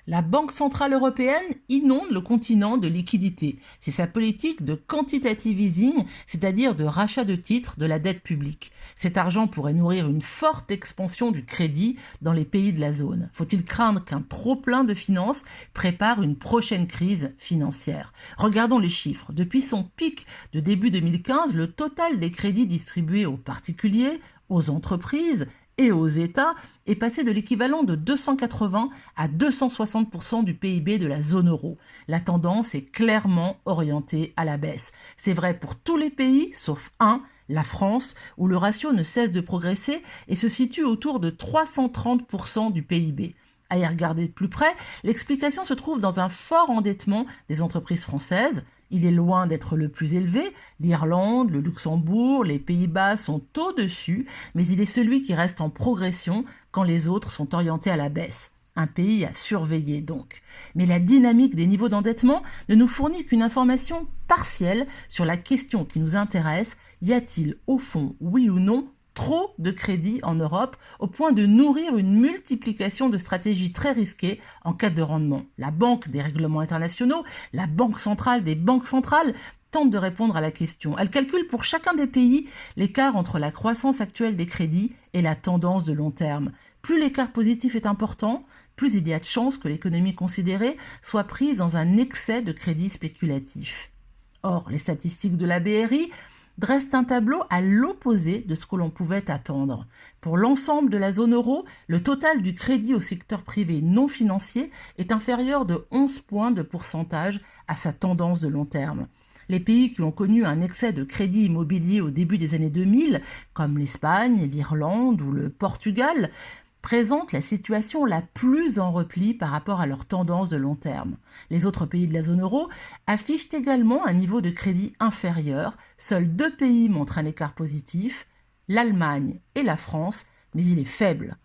La Banque centrale européenne inonde le continent de liquidités. C'est sa politique de quantitative easing, c'est-à-dire de rachat de titres de la dette publique. Cet argent pourrait nourrir une forte expansion du crédit dans les pays de la zone. Faut-il craindre qu'un trop-plein de finances prépare une prochaine crise financière? Regardons les chiffres. Depuis son pic de début 2015, le total des crédits distribués aux particuliers, aux entreprises et aux États est passé de l'équivalent de 280 à 260% du PIB de la zone euro. La tendance est clairement orientée à la baisse. C'est vrai pour tous les pays, sauf un, la France, où le ratio ne cesse de progresser et se situe autour de 330% du PIB. À y regarder de plus près, l'explication se trouve dans un fort endettement des entreprises françaises. Il est loin d'être le plus élevé. L'Irlande, le Luxembourg, les Pays-Bas sont au-dessus, mais il est celui qui reste en progression quand les autres sont orientés à la baisse. Un pays à surveiller donc. Mais la dynamique des niveaux d'endettement ne nous fournit qu'une information partielle sur la question qui nous intéresse. Y a-t-il au fond, oui ou non, trop de crédit en Europe au point de nourrir une multiplication de stratégies très risquées en cas de rendement? La Banque des règlements internationaux, la Banque centrale des banques centrales tente de répondre à la question. Elle calcule pour chacun des pays l'écart entre la croissance actuelle des crédits et la tendance de long terme. Plus l'écart positif est important, plus il y a de chances que l'économie considérée soit prise dans un excès de crédit spéculatif. Or, les statistiques de la BRI dresse un tableau à l'opposé de ce que l'on pouvait attendre. Pour l'ensemble de la zone euro, le total du crédit au secteur privé non financier est inférieur de 11 points de pourcentage à sa tendance de long terme. Les pays qui ont connu un excès de crédit immobilier au début des années 2000, comme l'Espagne, l'Irlande ou le Portugal, présentent la situation la plus en repli par rapport à leur tendance de long terme. Les autres pays de la zone euro affichent également un niveau de crédit inférieur. Seuls 2 pays montrent un écart positif, l'Allemagne et la France, mais il est faible.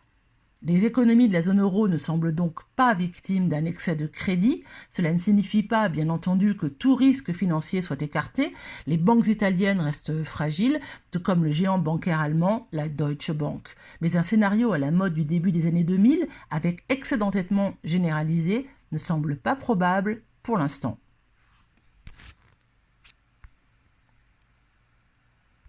Les économies de la zone euro ne semblent donc pas victimes d'un excès de crédit. Cela ne signifie pas, bien entendu, que tout risque financier soit écarté. Les banques italiennes restent fragiles, tout comme le géant bancaire allemand, la Deutsche Bank. Mais un scénario à la mode du début des années 2000, avec excès d'endettement généralisé, ne semble pas probable pour l'instant.